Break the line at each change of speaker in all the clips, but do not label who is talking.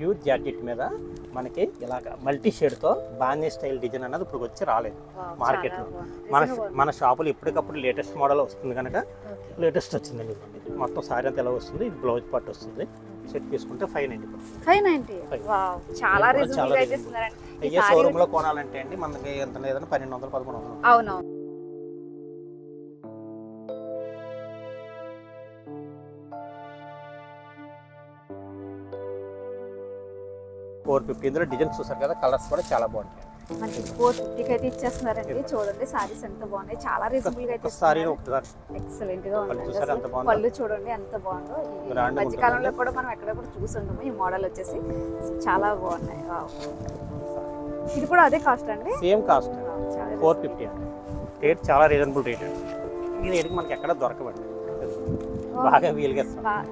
Pure georgette మీద మనకి ఇలాగ మల్టీ షేడ్తో బాందీ స్టైల్ డిజైన్ అన్నది ఇప్పుడు వచ్చి రాలేదు మార్కెట్లో. మన షాపులో ఎప్పటికప్పుడు లేటెస్ట్ మోడల్ వస్తుంది కనుక లేటెస్ట్ వచ్చిందండి. మొత్తం సారీ అంతా ఎలా వస్తుంది, ఇది బ్లౌజ్ పట్టు వస్తుంది. సెట్ తీసుకుంటే 590.
చాలా
అయ్యే షోరూమ్ లో కొనాలంటే అండి మనకి ఎంత లేదని 1200 1300.
అవునవును.
450. ఇందులో డిజైన్స్ చూసారు కదా, కలర్స్ కూడా చాలా బాగుంటాయి.
మనకి 450కి అయితే ఇచ్చేస్తున్నారండి. చూడండి సారీస్ ఎంత బాగున్నాయి, చాలా రీజనబుల్ గా అయితే
సారీ
ఎక్సలెంట్ గా ఉంది. పళ్ళు చూడండి ఎంత బాగుందో. ఈ మధ్యకాలంలో కూడా మనం ఎక్కడ కూడా చూసుంటాము ఈ మోడల్ వచ్చేసి చాలా బాగున్నాయి. ఇది కూడా అదే కాస్ట్ అండి?
సేమ్ కాస్ట్ 450 అండి. రేట్ చాలా రీజనబుల్ రేట్ అండి. ఈ రేట్కి మనకి ఎక్కడ దొరకవండి, బాగా వీలుగా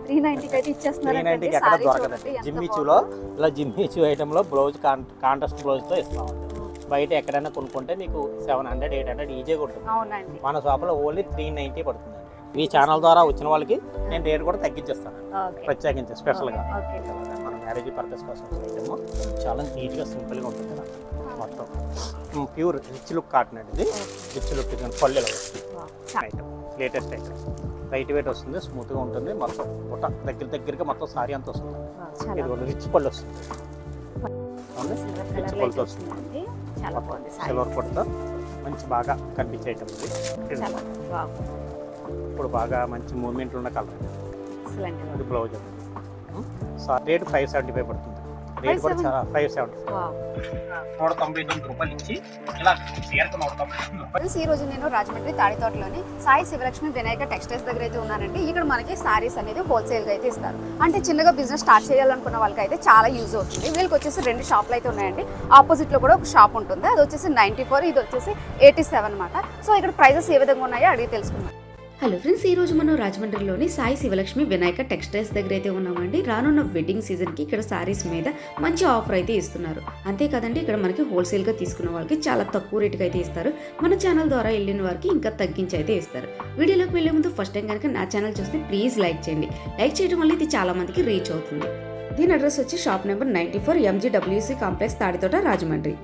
390కి అయితే ఇచ్చేస్తున్నారు.
390కి ఎక్కడ దొరకదండి. జిమ్మిచూలో ఇలా జిమ్మిచూ ఐటెంలో బ్లౌజ్ కాంట్రాస్ట్ బ్లౌజ్తో ఇస్తాం. బయట ఎక్కడైనా కొనుక్కుంటే మీకు 700 800 ఈజీగా ఉంటుంది. మన షాప్లో ఓన్లీ 390 పడుతుందండి. ఈ ఛానల్ ద్వారా వచ్చిన వాళ్ళకి నేను రేట్ కూడా తగ్గించేస్తాను ప్రత్యేకించి స్పెషల్గా. మన మ్యారేజ్ పర్పస్ కోసం ఐటమ్ చాలా నీట్గా సింపుల్గా ఉంటుంది. మొత్తం ప్యూర్ రిచ్ లుక్ కాటన్ అండి. ఇది రిచ్ లుక్ పళ్ళు వస్తుంది. Item latest item, light weight వస్తుంది, స్మూత్గా ఉంటుంది. మొత్తం బుట్ట దగ్గరగా మొత్తం సారీ అంతా వస్తుంది. ఇది కూడా రిచ్ పళ్ళు వస్తుంది, రిచ్ పళ్ళతో వస్తుంది. సిల్వర్ పొడితో మంచి బాగా కనిపించే ఐటమ్ ఇది. ఇప్పుడు బాగా మంచి మూవ్మెంట్ ఉన్న కలర్ ఇది. బ్లౌజ్ రేట్ 575 పడుతుంది. రేట్ కూడా చాలా 570 రూపాయలు ఇచ్చి ఇలా
ఈ రోజు నేను రాజమండ్రి తాడితోటలోని సాయి శివలక్ష్మి వినాయక టెక్స్టైల్స్ దగ్గర అయితే ఉన్నానండి. ఇక్కడ మనకి సారీస్ అనేది హోల్సేల్గా అయితే ఇస్తారు. అంటే చిన్నగా బిజినెస్ స్టార్ట్ చేయాలనుకున్న వాళ్ళకి అయితే చాలా యూజ్ అవుతుంది. వీళ్ళకి వచ్చేసి 2 షాపులు అయితే ఉన్నాయండి. ఆపోజిట్లో కూడా ఒక షాప్ ఉంటుంది, అది వచ్చేసి 94, ఇది వచ్చేసి 87 అనమాట. సో ఇక్కడ ప్రైజెస్ ఏ విధంగా ఉన్నాయో అడిగి తెలుసుకుందాం.
హలో ఫ్రెండ్స్, ఈ రోజు మనం రాజమండ్రిలోని సాయి శివలక్ష్మి వినాయక టెక్స్టైల్స్ దగ్గర అయితే ఉన్నామండి. రానున్న వెడ్డింగ్ సీజన్కి ఇక్కడ సారీస్ మీద మంచి ఆఫర్ అయితే ఇస్తున్నారు. అంతేకాదండి, ఇక్కడ మనకి హోల్సేల్గా తీసుకున్న వాళ్ళకి చాలా తక్కువ రేటుకి అయితే ఇస్తారు. మన ఛానల్ ద్వారా వెళ్ళిన వారికి ఇంకా తగ్గించి అయితే ఇస్తారు. వీడియోలోకి వెళ్ళే ముందు ఫస్ట్ టైం కనుక నా ఛానల్ చూస్తే ప్లీజ్ లైక్ చేయండి. లైక్ చేయడం వల్ల ఇది చాలా మందికి రీచ్ అవుతుంది. దీని అడ్రస్ వచ్చి shop number 94, MGWC complex, Tadithota, Rajahmundry.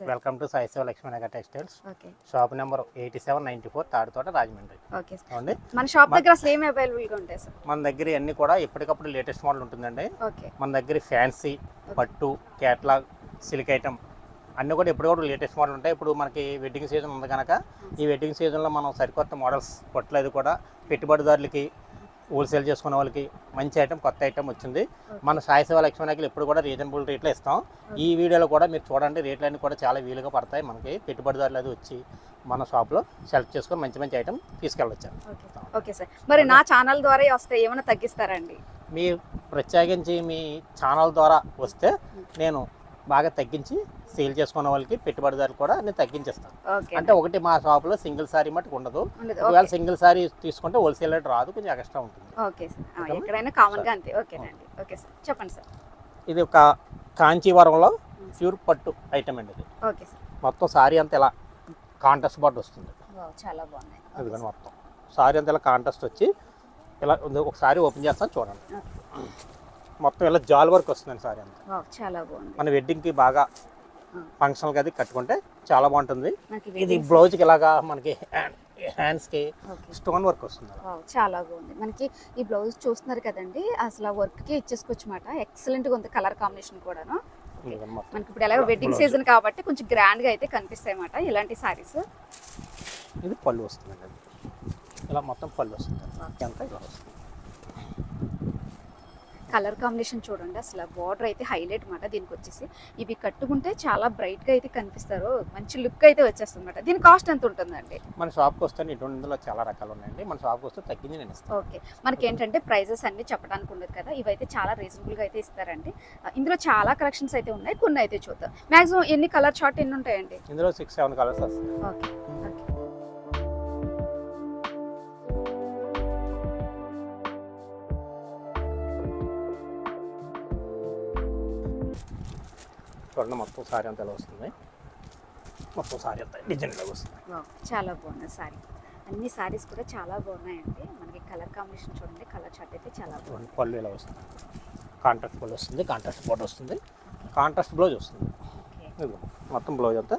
Welcome to Sai Sivalakshmi Vinayaka textiles. Shop number 8794, Tadithota, Rajahmundry.
మన షాప్ దగ్గర అసలు ఏమి అవైలబుల్ గా ఉంటాయి సార్?
మన దగ్గర అన్ని కూడా ఎప్పటికప్పుడు లేటెస్ట్ మోడల్ ఉంటుందండి. మన దగ్గర ఫ్యాన్సీ, పట్టు, క్యాట్లాగ్, సిల్క్ ఐటమ్ అన్నీ కూడా ఎప్పటికప్పుడు లేటెస్ట్ మోడల్ ఉంటాయి. ఇప్పుడు మనకి వెడ్డింగ్ సీజన్ ఉంది కనుక ఈ వెడ్డింగ్ సీజన్లో మనం సరికొత్త మోడల్స్ పట్లు అది కూడా పెట్టుబడిదారులకి, హోల్సేల్ చేసుకునే వాళ్ళకి మంచి ఐటమ్, కొత్త ఐటమ్ వచ్చింది. మన సాయి శివలక్ష్మి వినాయకులు ఎప్పుడు కూడా రీజనబుల్ రేట్లో ఇస్తాం. ఈ వీడియోలో కూడా మీరు చూడండి, రేట్లన్నీ కూడా చాలా వీలుగా పడతాయి. మనకి పెట్టుబడిదారులు అది వచ్చి మన షాప్లో సెలెక్ట్ చేసుకొని మంచి మంచి ఐటమ్ తీసుకెళ్ళవచ్చు.
ఓకే సార్, మరి నా ఛానల్ ద్వారా వస్తే ఏమైనా తగ్గిస్తారండి?
మీ ప్రత్యేకించి మీ ఛానల్ ద్వారా వస్తే నేను బాగా తగ్గించి సేల్ చేసుకున్న వాళ్ళకి, పెట్టుబడిదారులు కూడా నేను తగ్గించేస్తాను. అంటే ఒకటి మా షాప్లో సింగిల్ సారీ మటుకు ఉండదు. ఒకవేళ సింగిల్ సారీ తీసుకుంటే హోల్సేల్ రేట్ రాదు, కొంచెం ఎక్స్ట్రా ఉంటుంది.
చెప్పండి సార్.
ఇది ఒక కాంచీవరంలో ప్యూర్ పట్టు ఐటమ్ అండి. ఇది మొత్తం సారీ అంతా ఇలా కాంట్రాస్ట్ బార్డర్ వస్తుంది.
చాలా బాగున్నాయి.
అది కానీ మొత్తం సారీ అంతా ఇలా కాంట్రాస్ట్ వచ్చి ఇలా ఒకసారి ఓపెన్ చేస్తాను చూడండి. మొత్తం ఇలా జాల్ వర్క్ వస్తుందండి సారీ అంతా.
చాలా బాగుంది.
మన వెడ్డింగ్కి బాగా ఫంక్షన్కి అది కట్టుకుంటే చాలా బాగుంటుంది. ఇది బ్లౌజ్కి ఇలాగా మనకి హ్యాండ్స్కి స్టోన్ వర్క్ వస్తుంది.
చాలా బాగుంది. మనకి ఈ బ్లౌజ్ చూస్తున్నారు కదండి, అసలు వర్క్కి ఇచ్చేసుకోవచ్చు మాట. ఎక్సలెంట్గా ఉంది, కలర్ కాంబినేషన్ కూడాను. మనకి ఇప్పుడు ఎలాగో వెడ్డింగ్ సీజన్ కాబట్టి కొంచెం గ్రాండ్గా అయితే కనిపిస్తాయి అన్నమాట ఇలాంటి సారీస్.
ఇది పళ్ళు వస్తుందండి, ఇలా మొత్తం పళ్ళు వస్తుంది. అంతా ఇలా వస్తుంది.
కలర్ కాంబినేషన్ చూడండి, అసలు బార్డర్ అయితే హైలైట్ మాట. దీనికి వచ్చేసి ఇవి కట్టుకుంటే చాలా బ్రైట్గా అయితే కనిపిస్తారు, మంచి లుక్ అయితే వచ్చేస్తుంది అనమాట. దీని కాస్ట్ ఎంత ఉంటుందండి?
మన షాప్కి వస్తే ఇందులో చాలా రకాలు ఉన్నాయండి. మన షాప్కి వస్తే తగ్గింది నేను ఇస్తాను.
ఓకే, మనకి ఏంటంటే ప్రైజెస్ అన్ని చెప్పడానికి ఉండదు కదా, ఇవైతే చాలా రీజనబుల్గా అయితే ఇస్తారండి. ఇందులో చాలా కలెక్షన్స్ అయితే ఉన్నాయి, కొన్ని అయితే చూద్దాం. మ్యాక్సిమం ఎన్ని కలర్ చార్ట్ ఎన్ని ఉంటాయండి?
ఇందులో 6-7 కలర్స్ వస్తాయి.
ఓకే.
చూడండి, మొత్తం సారీ అంతా ఎలా వస్తుంది. మొత్తం సారీ అంతా డిజైన్లో వస్తుంది.
చాలా బాగుంది సారీ. అన్ని సారీస్ కూడా చాలా బాగున్నాయండి. మనకి కలర్ కాంబినేషన్ చూడండి, కలర్ చార్ట్ అయితే చాలా బాగుంది.
పళ్ళు ఇలా వస్తుంది, కాంట్రాస్ట్ పళ్ళు వస్తుంది, కాంట్రాస్ట్ బోర్డర్ వస్తుంది, కాంట్రాస్ట్ బ్లౌజ్ వస్తుంది. ఇదిగో మొత్తం బ్లౌజ్ అంతా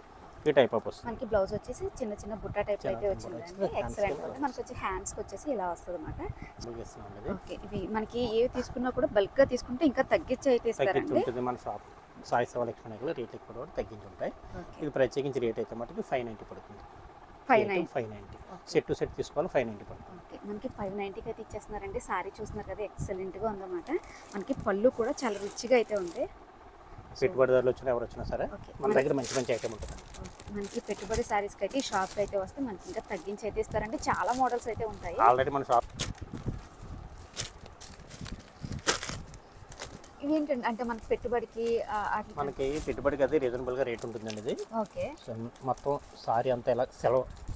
ఈ టైప్ ఆఫ్ వస్తుంది.
మనకి బ్లౌజ్ వచ్చేసి చిన్న చిన్న బుట్ట టైప్
చిన్న
అయితే
బుట్ట
వచ్చిందండి.
వచ్చింది.
ఎక్సలెంట్ ఉంది. మనకి వచ్చి హ్యాండ్స్కి వచ్చేసి ఇలా వస్తుంది అనమాట.
ఇది
ఓకే, ఇవి మనకి ఏవి తీసుకున్నా కూడా బల్క్ గా తీసుకుంటే ఇంకా తగ్గించి అయితే
తగ్గించి
ఇస్తారండి.
ఉంటుంది. మన షాప్ సాయి శివలక్ష్మి రేట్ ఎక్కువ కూడా తగ్గించి ఉంటాయి.
ఓకే.
ఇది ప్రత్యేకించి రేట్ అయితే మటుకు 590 పడుతుంది.
590.
సెట్ టు సెట్ తీసుకోవాలి 590 పడుతుంది.
ఓకే, మనకి 590కి అయితే ఇచ్చేస్తున్నారండి. సారీ చూస్తున్నారు కదా, ఎక్సలెంట్గా ఉందన్నమాట. మనకి పళ్ళు కూడా చాలా రిచ్గా అయితే ఉంది.
పెట్టుబడిదారులు వచ్చినా ఎవరు వచ్చినా సరే
ఓకే,
మన దగ్గర మంచి మంచి ఐటమ్ ఉంటుంది.
మనకి పెట్టుబడి సారీస్కి అయితే ఈ షాప్కి అయితే వస్తే మనకి ఇంకా తగ్గించి అయితే ఇస్తారండి. చాలా మోడల్స్ అయితే ఉంటాయి.
ఆల్రెడీ మన షాప్
ఇవేంటండి అంటే మనకి పెట్టుబడికి
మనకి పెట్టుబడికి అది రీజనబుల్గా రేట్ ఉంటుందండి. ఇది
ఓకే
మొత్తం సారీ అంతా ఇలా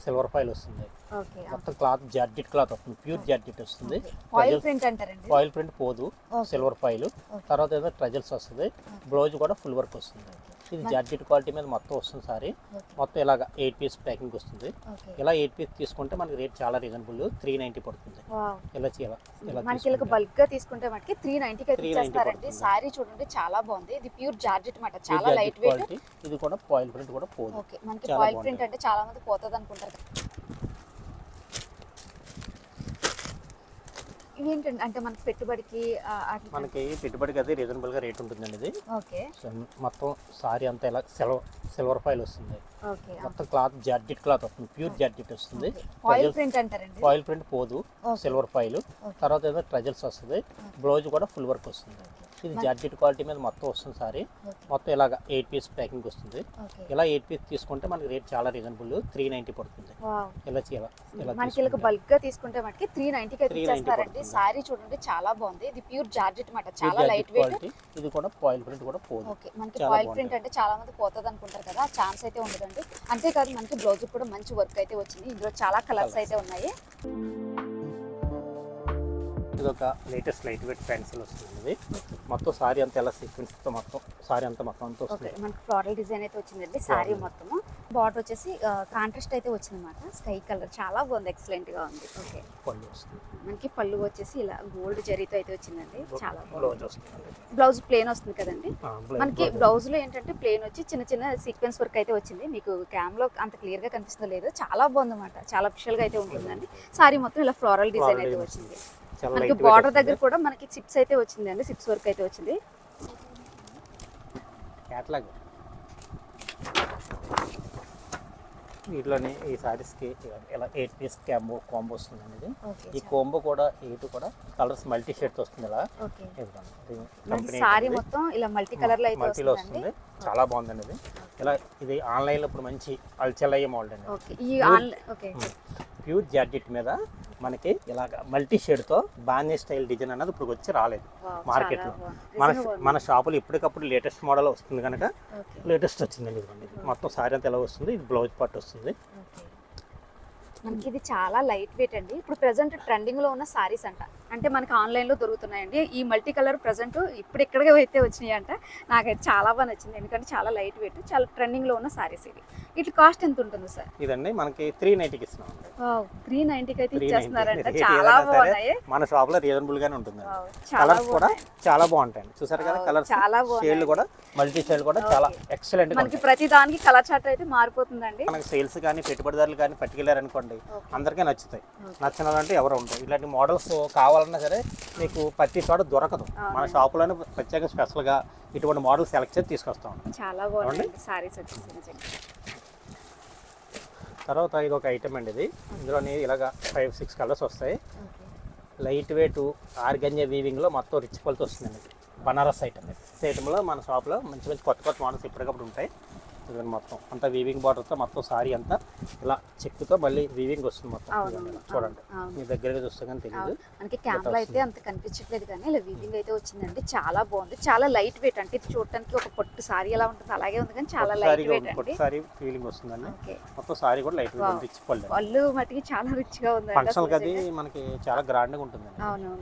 సిల్వర్ ఫాయిల్ వస్తుంది.
ఓకే,
మొత్తం క్లాత్ జార్జెట్ క్లాత్ వస్తుంది, ప్యూర్ జార్జెట్ వస్తుంది.
ఫాయిల్ ప్రింట్ అంటారండి.
ఫాయిల్ ప్రింట్ పోదు, సిల్వర్ ఫాయిల్. తర్వాత ఏదో ట్రజల్స్ వస్తుంది, బ్లౌజ్ కూడా ఫుల్ వర్క్ వస్తుంది. ఇది జార్జెట్ క్వాలిటీ మీద మొత్తం వస్తుంది సారీ. మొత్తం ఇలాగ 8 పీస్ ప్యాకింగ్ వస్తుంది. ఇలా 8 పీస్ తీసుకుంటే మనకి రేట్ చాలా రీజనబుల్, 390 పడుతుంది. ఇలా
మనకి ఇలా బల్క్ గా తీసుకుంటే మనకి 390కి అయితే ఇచ్చేస్తారండి. సారీ చూడండి చాలా బాగుంది. ఇది ప్యూర్ జార్జెట్ మాట, చాలా లైట్ వెయిట్.
ఇది కూడా ఫాయిల్ ప్రింట్ కూడా పోదు.
ఓకే, మనకి ఫాయిల్ ప్రింట్ అంటే చాలా మంది పోతుంది అనుకుంటారు. ఇవేంటండి అంటే మనకి పెట్టుబడికి
అది రీజనబుల్గా రేట్ ఉంటుందండి. ఇది
ఓకే
మొత్తం సారీ అంతా ఇలా సిల్వర్ ఫాయిల్ వస్తుంది.
ఓకే,
మొత్తం క్లాత్ జార్జెట్ క్లాత్ వస్తుంది, ప్యూర్ జార్జెట్ వస్తుంది.
ఫాయిల్ ప్రింట్ అంటారండి.
ఫాయిల్ ప్రింట్ పోదు, సిల్వర్ ఫాయిల్. తర్వాత ఏదో ట్రజల్స్ వస్తుంది, బ్లౌజ్ కూడా ఫుల్ వర్క్ వస్తుంది. ఇది జార్జెట్ క్వాలిటీ మీద మొత్తం వస్తుంది సారీ. మొత్తం ఇలాగ 8 పీస్ ప్యాకింగ్ వస్తుంది. ఇలా 8 పీస్ తీసుకుంటే మనకి రేట్ చాలా రీజనబుల్, 390 పడుతుంది.
మనకి ఇలా బల్క్ గా తీసుకుంటే మనకి 390కి అయితే ఇచ్చేస్తారండి. సారీ చూడండి చాలా బాగుంది. ఇది ప్యూర్ జార్జెట్ మాట, చాలా లైట్ వెయిట్.
ఇది కూడా ఫాయిల్ ప్రింట్ కూడా పోదు.
ఓకే, మనకి ఫాయిల్ ప్రింట్ అంటే చాలా మంది పోతుంది అనుకుంటారు కదా, ఛాన్స్ అయితే ఉండదండి. అంతేకాదు మనకి బ్లౌజ్ కూడా మంచి వర్క్ అయితే వచ్చింది. ఇందులో చాలా కలర్స్ అయితే ఉన్నాయి.
ఇది ఒక లేటెస్ట్ లైట్ వెయిట్ పెన్సిల్ వస్తుంది. మొత్తం సారీ అంతా ఎలా సీక్వెన్స్ తో మొత్తం సారీ అంతా వస్తుంది.
మనకి ఫ్లోరల్ డిజైన్ అయితే వచ్చిందండి. సారీ మొత్తము బార్డర్ వచ్చేసి కాంట్రాస్ట్ అయితే వచ్చిందన్నమాట. స్కై కలర్ చాలా బాగుంది, ఎక్సలెంట్ గా ఉంది. ఓకే,
పళ్ళు వస్తుంది.
మనకి పళ్ళు వచ్చేసి ఇలా గోల్డ్ జరీతో అయితే వచ్చిందండి. చాలా
బ్లౌజ్ వస్తుంది.
బ్లౌజ్ ప్లేన్ వస్తుంది కదండి. మనకి బ్లౌజ్ లో ఏంటంటే ప్లేన్ వచ్చి చిన్న చిన్న సీక్వెన్స్ వర్క్ అయితే వచ్చింది. మీకు క్యామ్లో అంత క్లియర్ గా కనిపిస్తుందో లేదో, చాలా బాగుంది అన్నమాట. చాలా అఫిషియల్ గా అయితే ఉంటుందండి. సారీ మొత్తం ఇలా ఫ్లోరల్ డిజైన్ అయితే వచ్చింది. మనకి బార్డర్ దగ్గర కూడా మనకి చిప్స్ అయితే వచ్చింది అండి, చిప్స్ వర్క్ అయితే వచ్చింది.
క్యాట్లాగ్ వీటిలోనే ఈ సారీస్కి ఇలా 8 పీస్ కాంబో వస్తుంది అనేది. ఈ కాంబో కూడా 8 కూడా కలర్స్ మల్టీ షేడ్స్ వస్తుంది. ఇలా
సారీ మొత్తం ఇలా మల్టీ కలర్ లో అయితే
మల్టీలో వస్తుంది. చాలా బాగుందండి ఇది. ఇలా ఇది ఆన్లైన్లో ఇప్పుడు మంచి అల్చల్ అయ్యే మోడల్ అండి. ప్యూర్ జార్జెట్ మీద మనకి ఇలాగ మల్టీ షేడ్తో బాందీ స్టైల్ డిజైన్ అనేది ఇప్పుడు వచ్చి రాలేదు మార్కెట్లో. మన షాపులో ఎప్పటికప్పుడు లేటెస్ట్ మోడల్ వస్తుంది కనుక లేటెస్ట్ వచ్చిందండి. ఇదిగోండి మొత్తం సారీ అంతా ఎలా వస్తుంది. ఇది బ్లౌజ్ పార్ట్ వస్తుంది.
మనకి ఇది చాలా లైట్ వెయిట్ అండి. ఇప్పుడు ప్రెసెంట్ ట్రెండింగ్ లో ఉన్న సారీస్ అంటే మనకి ఆన్లైన్ లో దొరుకుతున్నాయండి. ఈ మల్టీ కలర్ ప్రెసెంట్ ఇప్పుడు ఎక్కడికి అయితే వచ్చినాయి అంట. నాకైతే చాలా బాగా నచ్చింది, ఎందుకంటే చాలా లైట్ వెయిట్, చాలా ట్రెండింగ్ లో ఉన్న సారీస్ ఇవి. ఇట్లా కాస్ట్ ఎంత ఉంటుంది సార్?
ఇదండి మనకి 390కి ఇస్తున్నాం.
390కి అయితే ఇచ్చేస్తున్నారంట. చాలా బాగున్నాయి.
మన షాప్ లో రీజనబుల్ గానే ఉంటుంది. కలర్స్ కూడా చాలా బాగుంటాయి. చూసారు కదా, కలర్స్
చాలా
షేడ్లు కూడా మల్టీ షేడ్ కూడా చాలా ఎక్సలెంట్.
మనకి ప్రతి దానికి కలర్ చార్ట్ అయితే మారిపోతుందండి.
మనకి సేల్స్ కానీ పెట్టుబడిదారులు కానీ పట్టుకెళ్ళారు అనుకోండి, అందరికీ నచ్చుతాయి. నచ్చినారంటే ఎవరు ఉంటారు. ఇలాంటి మోడల్స్ కావాలన్నా సరే మీకు ప్రతి చోట దొరకదు. మన షాపులోనే ప్రత్యేక స్పెషల్గా ఇటువంటి మోడల్ సెలెక్ట్ చేసి తీసుకొస్తాం.
చాలా బాగుంది సారీస్ వచ్చేసి.
తర్వాత ఇది ఒక ఐటమ్ అండి. ఇది ఇందులోని ఇలాగ 5-6 కలర్స్ వస్తాయి. లైట్ వెయిట్ ఆర్గంజా వీవింగ్లో మొత్తం రిచ్ క్వాలిటీ వస్తుందండి. బనారస్ ఐటమ్. ఈ ఐటమ్లో మన షాప్లో మంచి మంచి కొత్త మోడల్స్ ఎప్పటికప్పుడు ఉంటాయి. ఇదిగోండి మొత్తం అంతా వీవింగ్ బార్డర్తో మొత్తం సారీ అంతా ఇలా చెక్కుతో మళ్ళీ వీవింగ్ వస్తుంది మొత్తం. చూడండి, మీ దగ్గరగా చూస్తే కానీ తెలియదు.
మనకి కెమెరా అయితే అంత కనిపించట్లేదు కానీ ఇలా వీవింగ్ అయితే వచ్చిందండి. చాలా బాగుంది, చాలా లైట్ వెయిట్. అంటే ఇది చూడటానికి ఒక పొట్టు సారీ ఎలా ఉంటుంది అలాగే ఉంది, కానీ చాలా లైట్ వెయిట్ అండి.
సారీ ఫీలింగ్ వస్తుందండి. మొత్తం సారీ కూడా లైట్ వెయిట్, రిచ్
పళ్ళు మటుకి చాలా రిచ్ గా ఉంది.
ఫంక్షన్ అది మనకి చాలా గ్రాండ్ గా ఉంటుంది.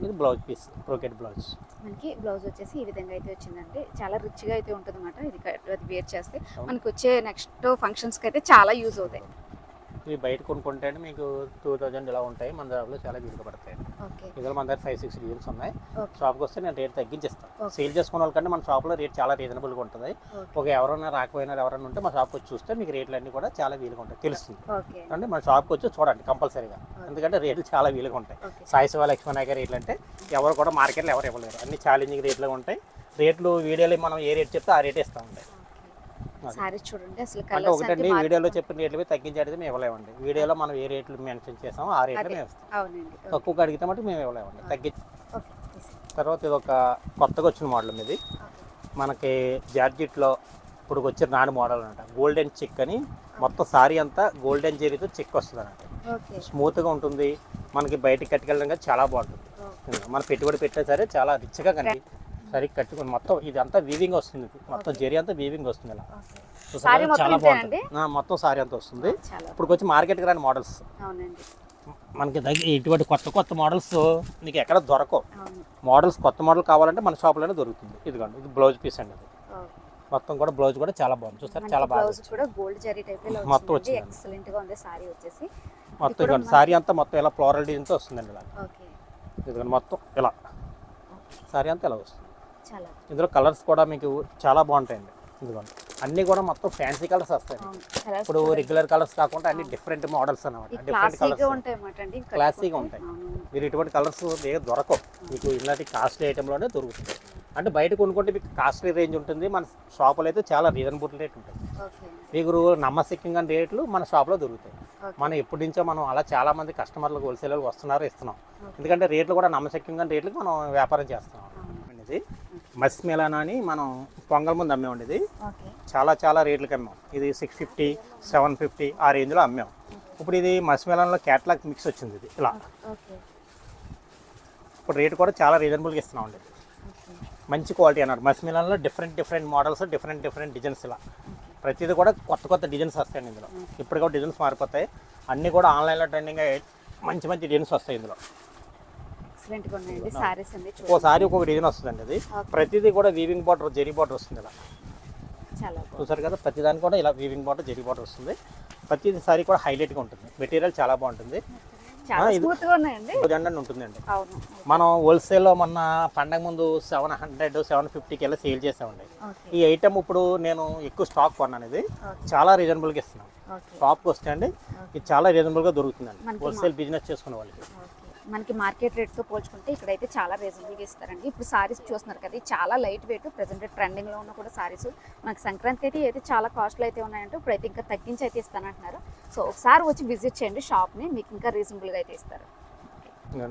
ఇది బ్లౌజ్ పీస్, బ్రోకెట్ బ్లౌజ్.
మనకి బ్లౌజ్ వచ్చేసి ఈ విధంగా అయితే వచ్చిందండి. చాలా రిచ్ గా అయితే ఉంటుంది అన్నమాట. ఇది వేర్ చేస్తే మనకి వచ్చే నెక్స్ట్ ఫంక్షన్స్ కి అయితే చాలా యూజ్ అవుతాయి.
ఇవి బయట కొనుక్కుంటే మీకు 2000 ఇలా ఉంటాయి, మన దగ్గర చాలా వీలుగా పడతాయి.
ఓకే
ఇందులో మన దగ్గర 5-6 డిజైన్స్ ఉన్నాయి.
ఓకే
షాప్కి వస్తే నేను రేట్ తగ్గించేస్తాను.
Okay.
సేల్ చేసుకున్న వాళ్ళకంటే మన షాప్లో రేట్ చాలా రీజనబుల్గా ఉంటుంది.
ఓకే
ఒక ఎవరైనా రాకపోయినా ఎవరైనా ఉంటే మా షాప్కి వచ్చి చూస్తే మీకు రేట్లు అన్నీ కూడా చాలా వీలుగా ఉంటాయి, తెలుస్తుంది.
ఓకే
అంటే మన షాప్కి వచ్చి చూడండి కంపల్సరీగా, ఎందుకంటే రేట్లు చాలా వీలుగా ఉంటాయి.
ఓకే
సాయి శివలక్ష్మి నాయక రేట్లు అంటే ఎవరు కూడా మార్కెట్లో ఎవరు ఇవ్వలేరు, అన్ని ఛాలెంజింగ్ రేట్లు ఉంటాయి. రేట్లు వీడియోలో మనం ఏ రేట్ చెప్తే ఆ రేటే ఇస్తూ ఉంటాయి.
సారీస్ చూడండి అసలు
అంటే
కలర్స్
ఒకటండి వీడియోలో చెప్పిన రేట్లు మీద తగ్గించి అడిగితే మేము ఇవ్వలేమండి. వీడియోలో మనం ఏ రేట్లు మెన్షన్ చేసామో ఆ రేట్లు మేము ఇస్తాం.
అవునండి
తక్కువగా అడిగితే మటు మేము ఇవ్వలేమండి, తగ్గించి.
ఓకే
తర్వాత ఇది ఒక కొత్తగా వచ్చిన మోడల్ ఇది. మనకి జార్జిట్లో ఇప్పుడు వచ్చిన నాని మోడల్ అనమాట. గోల్డెన్ చిక్ అని మొత్తం సారీ అంతా గోల్డెన్ జెరీతో చిక్ వస్తుంది అన్నట్టు.
ఓకే
స్మూత్గా ఉంటుంది, మనకి బయటికి కట్టుకెళ్ళడం చాలా బాగుంటుంది. మన పెట్టుబడి పెట్టినా సరే చాలా రిచ్గా కనిపి సరి కట్టుకుని మొత్తం ఇది అంతా వీవింగ్ వస్తుంది, మొత్తం జెరీ అంతా వీవింగ్ వస్తుంది ఇలా.
సారీ మొత్తం
చాలా
ఇంతేనండి?
బాగుంటుంది. మొత్తం సారీ అంతా వస్తుంది.
చాలా
ఇప్పుడు వచ్చి మార్కెట్కి రాని మోడల్స్
అవునండి
మనకి దగ్గర ఇటువంటి కొత్త మోడల్స్ నీకు ఎక్కడ దొరకవు.
అవును
మోడల్స్ కొత్త మోడల్ కావాలంటే మన షాప్లోనే దొరుకుతుంది. ఇదిగోండి ఇది బ్లౌజ్ పీస్ అండి. ఇది
ఓకే
మొత్తం కూడా బ్లౌజ్ కూడా చాలా బాగుంది, చూస్తారు చాలా బాగా
బ్లౌజ్ కూడా గోల్డ్ జరీ టైప్ లో
మొత్తం
వచ్చింది.
వచ్చింది.
ఎక్సలెంట్ గా ఉంది సారీ వచ్చేసి.
మొత్తం ఇదిగోండి సారీ అంతా మొత్తం ఇలా ఫ్లోరల్ డిజైన్తో వస్తుందండి. ఇలా
ఓకే
ఇదిగోండి మొత్తం ఇలా సారీ అంతా ఇలా వస్తుంది.
చాలా
ఇందులో కలర్స్ కూడా మీకు చాలా బాగుంటాయండి. ఇదిగోండి అన్నీ కూడా మొత్తం ఫ్యాన్సీ కలర్స్ వస్తాయి.
అవును కలర్స్
ఇప్పుడు రెగ్యులర్ కలర్స్ కాకుండా అన్ని డిఫరెంట్ మోడల్స్ అన్నమాట. డిఫరెంట్
క్లాసీగా
కలర్స్
ఉంటాయి అన్నమాట అండి.
క్లాసీగా ఉంటాయి. మీరు ఇటువంటి కలర్స్ దొరకవు మీకు, ఇలాంటి కాస్ట్లీ ఐటెంలోనే దొరుకుతుంది. అంటే బయట కొనుక్కుంటే మీకు కాస్ట్లీ రేంజ్ ఉంటుంది, మన షాపులో అయితే చాలా రీజనబుల్ రేట్ ఉంటుంది.
ఓకే
మీకు నమ్మశక్యంగా రేట్లు మన షాప్లో దొరుకుతాయి.
ఓకే
మనం ఎప్పటి నుంచో మనం అలా చాలా మంది కస్టమర్లు హోల్సేల్ వస్తున్నారు, ఇస్తున్నాం. ఎందుకంటే రేట్లు కూడా నమ్మశక్యంగా రేట్లకి మనం వ్యాపారం చేస్తున్నాం. ఇది మస్మెలానా అని మనం పొంగల్ ముందు అమ్మేమండి. ఇది
ఓకే
చాలా రేట్లకి అమ్మాం. ఇది 650, 750 ఆ రేంజ్లో అమ్మాం. ఇప్పుడు ఇది మస్మెలాన్లో క్యాట్లాగ్ మిక్స్ వచ్చింది. ఇది ఇలా
ఓకే
ఇప్పుడు రేట్ కూడా చాలా రీజనబుల్గా ఇస్తున్నాం అండి.
ఓకే
మంచి క్వాలిటీ అన్నారు. మస్మెలాన్లో డిఫరెంట్ మోడల్స్, డిఫరెంట్ డిజైన్స్ ఇలా ప్రతిదీ కూడా కొత్త డిజైన్స్ వస్తాయండి ఇందులో. ఇప్పుడు కూడా డిజైన్స్ మారిపోతాయి, అన్నీ కూడా ఆన్లైన్లో ట్రెండింగ్ మంచి డిజైన్స్ వస్తాయి ఇందులో.
ఎక్సలెంట్ గా ఉన్నాయండి సారీస్ అన్ని చూడండి.
ఒక్కోసారి ఒక్కొక్క డిజైన్ వస్తుందండి. అది ప్రతిదీ కూడా వీవింగ్ బార్డర్, జెరీ బార్డర్ వస్తుంది ఇలా.
చాలా బాగుంది.
చూసారు కదా, ప్రతిదానికి కూడా ఇలా వీవింగ్ బార్డర్, జెరీ బార్డర్ వస్తుంది. ప్రతిదీ సారీ కూడా హైలైట్గా ఉంటుంది. మెటీరియల్ చాలా బాగుంటుంది.
చాలా
ఇది
స్మూత్ గా ఉన్నాయండి.
జెండర్ ఉంటుందండి.
అవును
మనం హోల్సేల్లో మొన్న పండగ ముందు 700, 750కి వెళ్ళి సేల్ చేసామండి.
ఓకే
ఈ ఐటమ్ ఇప్పుడు నేను ఎక్కువ స్టాక్ కొన్నాను. ఇది
ఓకే
చాలా రీజనబుల్గా ఇస్తున్నాను.
ఓకే
షాప్కి వస్తే అండి ఇది చాలా రీజనబుల్గా దొరుకుతుందండి
మనకి
హోల్సేల్ బిజినెస్ చేసుకునే వాళ్ళకి.
ఓకే మనకి మార్కెట్ రేట్తో పోల్చుకుంటే ఇక్కడైతే చాలా రీజనబుల్గా ఇస్తారండి. ఇప్పుడు సారీస్ చూస్తున్నారు కదా, ఇది చాలా లైట్ వెయిట్, ప్రెసెంట్ ట్రెండింగ్లో ఉన్న కూడా సారీస్ మనకి సంక్రాంతికి అయితే చాలా కాస్ట్లు అయితే ఉన్నాయంటే ఇప్పుడైతే ఇంకా తగ్గించి అయితే ఇస్తానంటున్నారు. సో ఒకసారి వచ్చి విజిట్ చేయండి షాప్ని, మీకు ఇంకా రీజనబుల్గా అయితే ఇస్తారు.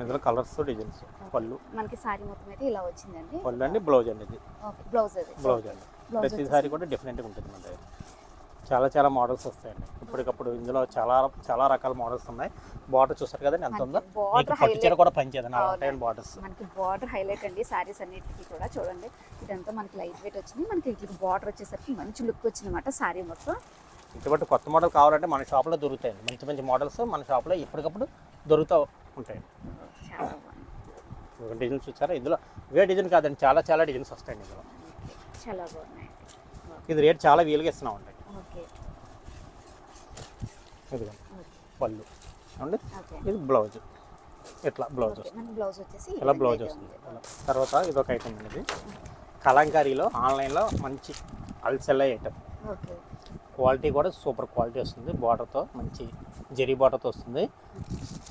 ఇందులో కలర్స్, డిజైన్స్, పళ్ళు
మనకి సారీ మొత్తం అయితే ఇలా వచ్చిందండి.
పళ్ళు అండి, బ్లౌజ్ అండి. ఇది
ఓకే బ్లౌజ్ అది
బ్లౌజ్ అండి. ప్రతి సారీ కూడా డిఫరెంట్గా ఉంటుంది మన దగ్గర. చాలా మోడల్స్ వస్తాయండి ఇప్పటికప్పుడు. ఇందులో చాలా రకాల మోడల్స్ ఉన్నాయి. బార్డర్ చూస్తారు కదండి ఎంత ఉందో. మీకు పట్టు చీర కూడా పనిచేయదు అలా ఉంటాయండి బార్డర్స్.
మనకి బార్డర్ హైలైట్ అండి సారీస్ అన్నిటికీ కూడా. చూడండి ఇదంతా మనకి లైట్ వెయిట్ వచ్చింది. మనకి ఇట్లా బార్డర్ వచ్చేసరికి మంచి లుక్ వచ్చింది అనమాట సారీ మొత్తం.
ఇటువంటి కొత్త మోడల్ కావాలంటే మన షాప్లో దొరుకుతాయండి. మంచి మోడల్స్ మన షాప్లో ఎప్పటికప్పుడు దొరుకుతూ ఉంటాయండి.
చాలా బాగుంది.
డిజైన్స్ చూసారా, ఇందులో ఇవే డిజైన్ కాదండి, చాలా డిజైన్స్ వస్తాయండి ఇందులో.
చాలా బాగున్నాయి.
ఇది రేట్ చాలా వీలుగా ఇస్తున్నాం అండి.
ఓకే
ఇదిగో పళ్ళు అండి.
ఓకే
ఇది బ్లౌజ్, ఇట్లా బ్లౌజ్ వస్తుంది.
మన బ్లౌజ్ వచ్చేసి
ఇలా బ్లౌజ్ వస్తుంది. తర్వాత ఇదొక ఐటమ్ అండి. ఇది కలంకారీలో ఆన్లైన్లో మంచి అల్సెల్ ఐటమ్.
ఓకే
క్వాలిటీ కూడా సూపర్ క్వాలిటీ వస్తుంది. బార్డర్తో మంచి జెరీ బార్డర్తో వస్తుంది.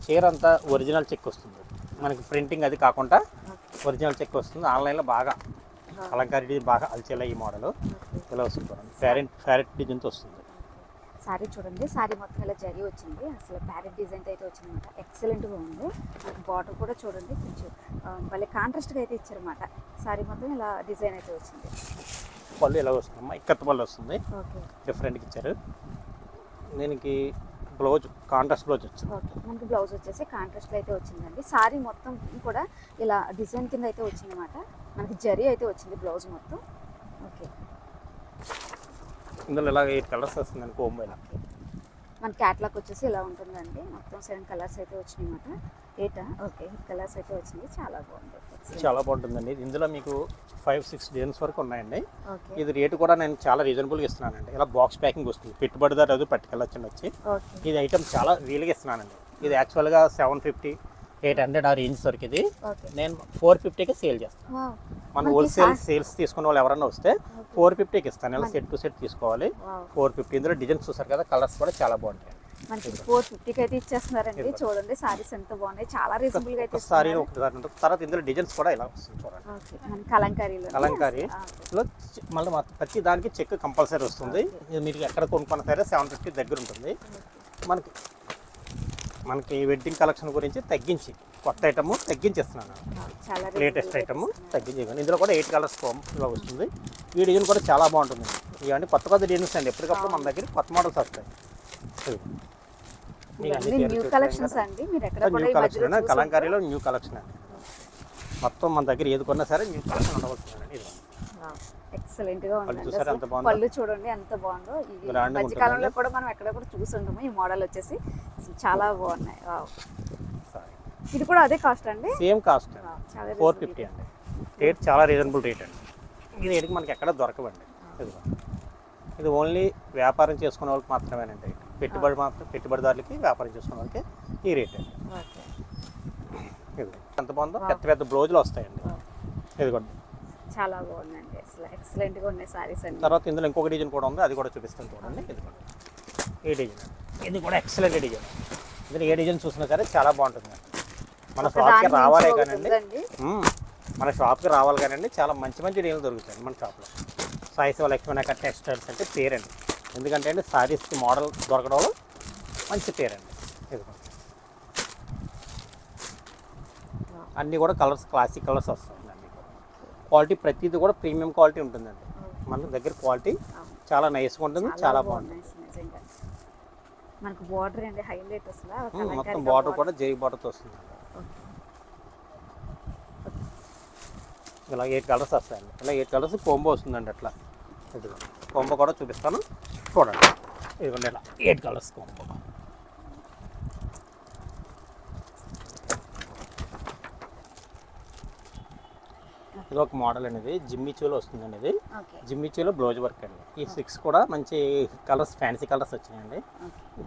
చీర అంతా ఒరిజినల్ చెక్ వస్తుంది. మనకి ప్రింటింగ్ అది కాకుండా ఒరిజినల్ చెక్ వస్తుంది. ఆన్లైన్లో బాగా కలంకారీ బాగా అల్సెల్ ఈ మోడల్ ఇలా వస్తుంది. ప్యారెట్ డిజైన్తో వస్తుంది.
సారీ చూడండి, సారీ మొత్తం ఇలా జరీ వచ్చింది. అసలు ప్యారెట్ డిజైన్ అయితే వచ్చిందన్నమాట. ఎక్సలెంట్గా ఉంది. బార్డర్ కూడా చూడండి కొంచెం భలే కాంట్రాస్ట్గా అయితే ఇచ్చారన్నమాట. సారీ మొత్తం ఇలా డిజైన్ అయితే వచ్చింది.
పళ్ళు ఇలా వస్తుందమ్మా, ఇక్కత్ పళ్ళు వస్తుంది.
ఓకే
డిఫరెంట్గా ఇచ్చారు. దీనికి బ్లౌజ్ కాంట్రాస్ట్ బ్లౌజ్ వచ్చింది.
ఓకే మనకి బ్లౌజ్ వచ్చేసి కాంట్రాస్ట్లో అయితే వచ్చిందండి. సారీ మొత్తం కూడా ఇలా డిజైన్ కింద అయితే వచ్చిందన్నమాట. మనకి జరీ అయితే వచ్చింది బ్లౌజ్ మొత్తం. ఓకే
ఇందులో ఇలా 8 కలర్స్ వస్తుందండి కోంబో ఇలా.
మన క్యాట్లాగ్ వచ్చేసి ఇలా ఉంటుందండి. మొత్తం 7 కలర్స్ అయితే వచ్చినాయి అన్నమాట. 8 ఓకే 8 కలర్స్ అయితే వచ్చినాయి. చాలా బాగుంది.
చాలా బాగుంటుందండి. ఇందులో మీకు 5-6 డిజైన్స్ వరకు ఉన్నాయండి.
ఓకే
ఇది రేటు కూడా నేను చాలా రీజనబుల్గా ఇస్తున్నానండి. ఇలా బాక్స్ ప్యాకింగ్ వస్తుంది, పెట్టుబడిదారు అది పట్టుకెళ్ళొచ్చండి వచ్చి.
ఓకే
ఇది ఐటమ్ చాలా వీలుగా ఇస్తున్నానండి. ఇది యాక్చువల్గా 750-800 ఆ రేంజ్ వరకు ఇది
ఓకే
నేను 450కి సేల్ చేస్తాను.
వావ్
మన
మనకి
హోల్సేల్ సేల్స్ తీసుకున్న వాళ్ళు ఎవరన్నా వస్తే 450కి ఇస్తాను. ఇలా సెట్ టు సెట్ తీసుకోవాలి.
వావ్
450. ఇందులో డిజైన్స్ చూసారు కదా, కలర్స్ కూడా చాలా బాగుంటాయి.
మనకి 450కి అయితే ఇచ్చేస్తున్నారండి. చూడండి సారీస్ ఎంత బాగున్నాయి, చాలా రీజనబుల్ గా అయితే
ఒకసారి
ఇస్తున్నారు.
ఒకసారి ఉంటుంది. తర్వాత ఇందులో డిజైన్స్ కూడా ఇలా వస్తుంది చూడండి.
ఓకే మన కలంకారీలో
కలంకారీలో మళ్ళీ ప్రతి దానికి చెక్ కంపల్సరీ వస్తుంది. ఇది మీరు ఎక్కడ కొనుక్కున్నా సరే 750 దగ్గర ఉంటుంది. మనకి వెడ్డింగ్ కలెక్షన్ గురించి తగ్గించి కొత్త ఐటమ్ తగ్గించేస్తున్నాను.
చాలా
లేటెస్ట్ ఐటమ్ తగ్గించి ఇందులో కూడా 8 కలర్స్ ఇలా వస్తుంది. ఈ డిజైన్ కూడా చాలా బాగుంటుంది. ఇవన్నీ కొత్త డిజైన్స్ అండి. ఎప్పటికప్పుడు మన దగ్గర కొత్త మోడల్స్ వస్తాయి.
న్యూ కలెక్షన్స్ అండి. మీరు ఎక్కడ కూడా
న్యూ
ఈ మధ్యలో
కలెక్షన్ కలంకారీలో న్యూ కలెక్షన్ అండి. మొత్తం మన దగ్గర ఏది కొన్నా సరే న్యూ కలెక్షన్ ఉండవలసిందండి. ఇది
ఎక్సలెంట్ గా
పళ్ళు
ఉందండి.
చూసారా ఎంత
అసలు
బాగుందో?
పళ్ళు చూడండి ఎంత బాగుందో. ఈ
Grand గా
మధ్యకాలంలో
ఉంటుందండి.
కూడా మనం ఎక్కడ కూడా చూసుంటాము. ఈ మోడల్ వచ్చేసి అసలు చాలా బాగున్నాయి. వావ్. ఇది కూడా అదే కాస్ట్ అండి.
సేమ్ కాస్ట్
వావ్, చాలా
450 అండి. రేట్ చాలా రీజనబుల్ రేట్ అండి. ఈ రేట్కి మనకి ఎక్కడ దొరకవండి. ఇది ఓన్లీ వ్యాపారం చేసుకునే వాళ్ళకి మాత్రమేనండి. పెట్టుబడిదారులకి వ్యాపారం చేసుకునే వాళ్ళకి ఈ రేట్ అండి.
ఓకే.
ఇది ఎంత బాగుందో. పెద్ద పెద్ద బ్లౌజులు వస్తాయండి. ఇదిగోండి.
చాలా బాగుందండి. అసలు ఎక్సలెంట్ గా ఉన్నాయి సారీస్ అన్ని.
తర్వాత ఇందులో ఇంకొక డిజైన్ కూడా ఉంది, అది కూడా చూపిస్తాను చూడండి. ఇదిగోండి ఈ డిజైన్, ఇది కూడా ఎక్సలెంట్ డిజైన్. ఇందులో ఏ డిజైన్ చూసినా సరే చాలా బాగుంటుంది. మన షాప్కి రావాలే కానండి, మన షాప్కి రావాలి కానండి, చాలా మంచి మంచి డిజైన్లు దొరుకుతాయి మన షాప్లో. సాయి శివలక్ష్మి వినాయక టెక్స్టైల్స్ అంటే పేరండి. ఎందుకంటే అండి సారీస్కి మోడల్ దొరకడంలో మంచి పేరండి. ఇదిగోండి అన్నీ కూడా కలర్స్ క్లాసిక్ కలర్స్ వస్తాయండి. అన్నీ కూడా క్వాలిటీ ప్రతిదీ కూడా ప్రీమియం క్వాలిటీ ఉంటుందండి. మన దగ్గర క్వాలిటీ చాలా నైస్గా ఉంటుంది, చాలా బాగుంటుంది.
నిజంగా మనకు బార్డర్ అండి హైలైట్ అసలు.
మొత్తం బార్డర్ కూడా జై బార్డర్తో వస్తుంది. ఇలా 8 కలర్స్ వస్తాయండి. ఇలా 8 కలర్స్ కోంబో వస్తుందండి. అట్లా ఇదిగో కోంబో కూడా చూపిస్తాను చూడండి. ఇదిగోండి ఇలా 8 కలర్స్ కోంబో. ఇది ఒక మోడల్ అనేది జిమ్మిచూలో వస్తుందండి. ఇది జిమ్మిచూలో బ్లౌజ్ వర్క్ అండి. ఈ 6 కూడా మంచి కలర్స్, ఫ్యాన్సీ కలర్స్ వచ్చినాయండి.